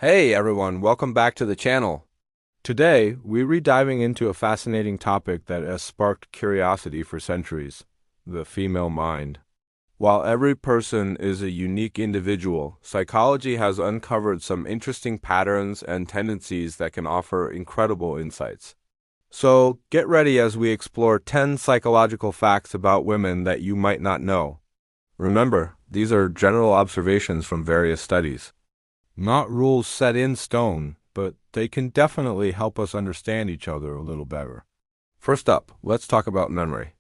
Hey everyone, welcome back to the channel. Today, we're diving into a fascinating topic that has sparked curiosity for centuries, the female mind. While every person is a unique individual, psychology has uncovered some interesting patterns and tendencies that can offer incredible insights. So, get ready as we explore 10 psychological facts about women that you might not know. Remember, these are general observations from various studies. Not rules set in stone, but they can definitely help us understand each other a little better. First up, let's talk about memory.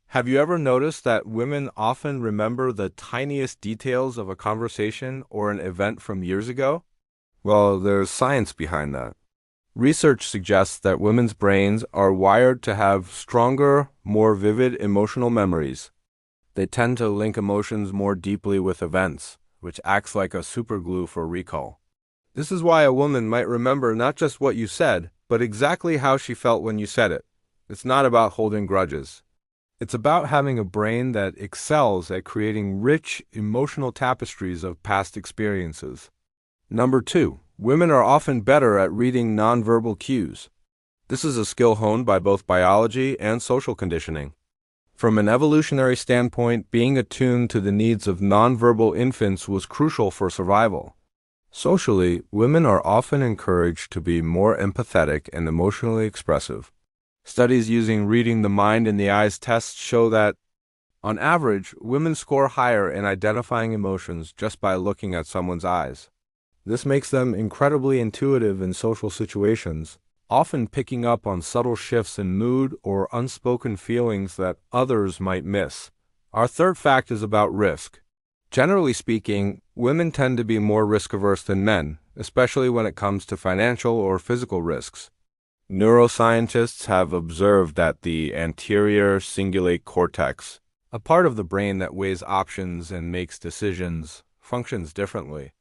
Have you ever noticed that women often remember the tiniest details of a conversation or an event from years ago? Well, there's science behind that. Research suggests that women's brains are wired to have stronger, more vivid emotional memories. They tend to link emotions more deeply with events, which acts like a superglue for recall. This is why a woman might remember not just what you said, but exactly how she felt when you said it. It's not about holding grudges. It's about having a brain that excels at creating rich, emotional tapestries of past experiences. Number 2, women are often better at reading nonverbal cues. This is a skill honed by both biology and social conditioning. From an evolutionary standpoint, being attuned to the needs of nonverbal infants was crucial for survival. Socially, women are often encouraged to be more empathetic and emotionally expressive. Studies using reading the mind and the eyes tests show that, on average, women score higher in identifying emotions just by looking at someone's eyes. This makes them incredibly intuitive in social situations, often picking up on subtle shifts in mood or unspoken feelings that others might miss. Our third fact is about risk. Generally speaking, women tend to be more risk-averse than men, especially when it comes to financial or physical risks. Neuroscientists have observed that the anterior cingulate cortex, a part of the brain that weighs options and makes decisions, functions differently.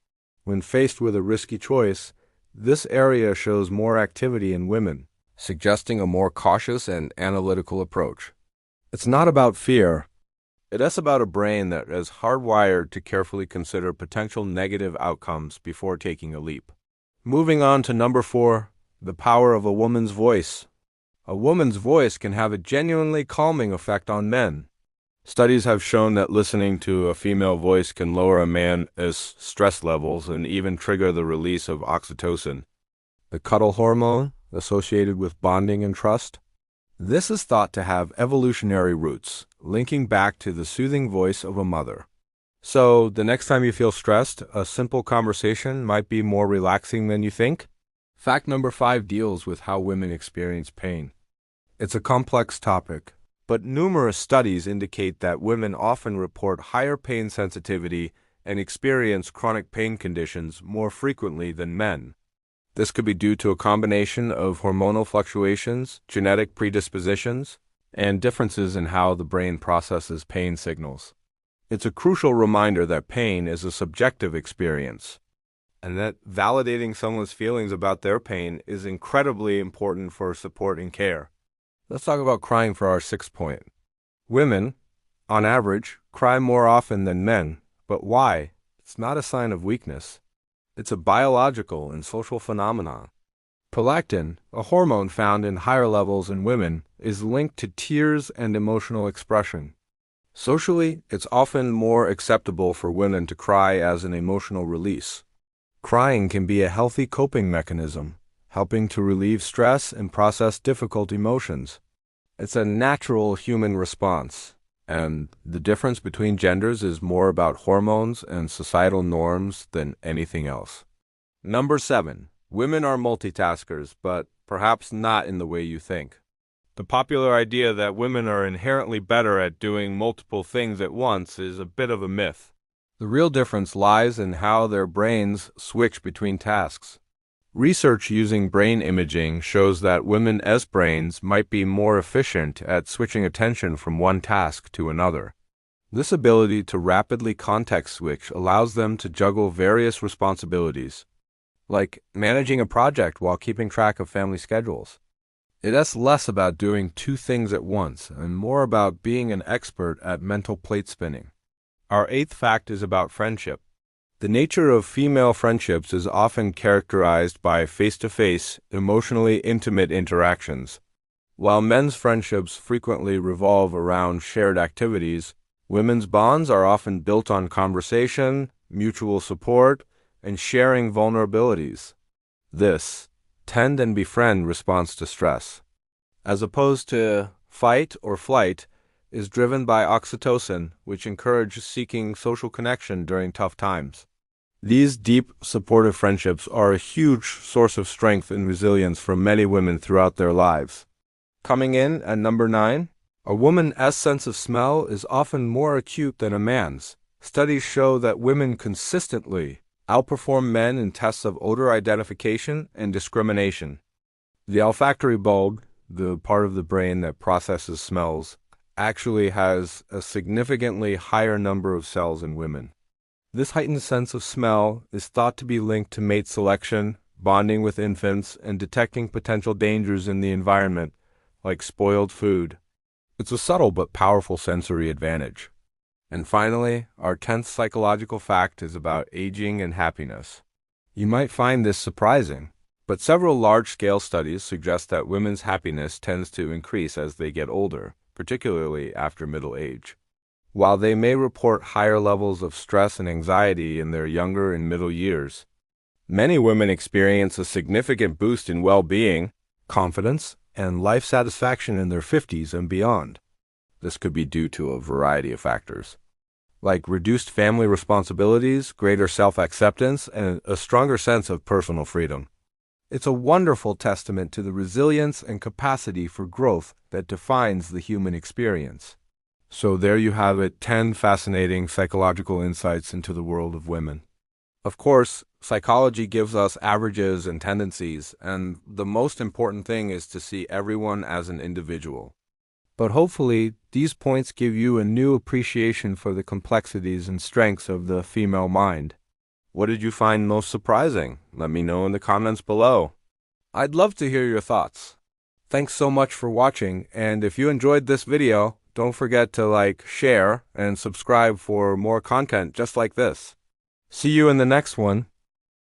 When faced with a risky choice, this area shows more activity in women, suggesting a more cautious and analytical approach. It's not about fear. It is about a brain that is hardwired to carefully consider potential negative outcomes before taking a leap. Moving on to number 4, the power of a woman's voice. A woman's voice can have a genuinely calming effect on men. Studies have shown that listening to a female voice can lower a man's stress levels and even trigger the release of oxytocin, the cuddle hormone associated with bonding and trust. This is thought to have evolutionary roots, linking back to the soothing voice of a mother. So, the next time you feel stressed, a simple conversation might be more relaxing than you think. Fact number 5 deals with how women experience pain. It's a complex topic, but numerous studies indicate that women often report higher pain sensitivity and experience chronic pain conditions more frequently than men. This could be due to a combination of hormonal fluctuations, genetic predispositions, and differences in how the brain processes pain signals. It's a crucial reminder that pain is a subjective experience, and that validating someone's feelings about their pain is incredibly important for support and care. Let's talk about crying for our 6th point. Women, on average, cry more often than men, but why? It's not a sign of weakness. It's a biological and social phenomenon. Prolactin, a hormone found in higher levels in women, is linked to tears and emotional expression. Socially, it's often more acceptable for women to cry as an emotional release. Crying can be a healthy coping mechanism, helping to relieve stress and process difficult emotions. It's a natural human response, and the difference between genders is more about hormones and societal norms than anything else. Number 7. Women are multitaskers, but perhaps not in the way you think. The popular idea that women are inherently better at doing multiple things at once is a bit of a myth. The real difference lies in how their brains switch between tasks. Research using brain imaging shows that women's brains might be more efficient at switching attention from one task to another. This ability to rapidly context switch allows them to juggle various responsibilities, like managing a project while keeping track of family schedules. It is less about doing 2 things at once and more about being an expert at mental plate spinning. Our 8th fact is about friendship. The nature of female friendships is often characterized by face-to-face, emotionally intimate interactions. While men's friendships frequently revolve around shared activities, women's bonds are often built on conversation, mutual support, and sharing vulnerabilities. This tend and befriend response to stress, as opposed to fight or flight, is driven by oxytocin, which encourages seeking social connection during tough times. These deep, supportive friendships are a huge source of strength and resilience for many women throughout their lives. Coming in at number 9, a woman's sense of smell is often more acute than a man's. Studies show that women consistently outperform men in tests of odor identification and discrimination. The olfactory bulb, the part of the brain that processes smells, actually has a significantly higher number of cells in women. This heightened sense of smell is thought to be linked to mate selection, bonding with infants, and detecting potential dangers in the environment, like spoiled food. It's a subtle but powerful sensory advantage. And finally, our 10th psychological fact is about aging and happiness. You might find this surprising, but several large-scale studies suggest that women's happiness tends to increase as they get older, particularly after middle age. While they may report higher levels of stress and anxiety in their younger and middle years, many women experience a significant boost in well-being, confidence, and life satisfaction in their 50s and beyond. This could be due to a variety of factors, like reduced family responsibilities, greater self-acceptance, and a stronger sense of personal freedom. It's a wonderful testament to the resilience and capacity for growth that defines the human experience. So there you have it, 10 fascinating psychological insights into the world of women. Of course, psychology gives us averages and tendencies, and the most important thing is to see everyone as an individual. But hopefully, these points give you a new appreciation for the complexities and strengths of the female mind. What did you find most surprising? Let me know in the comments below. I'd love to hear your thoughts. Thanks so much for watching, and if you enjoyed this video, don't forget to like, share, and subscribe for more content just like this. See you in the next one.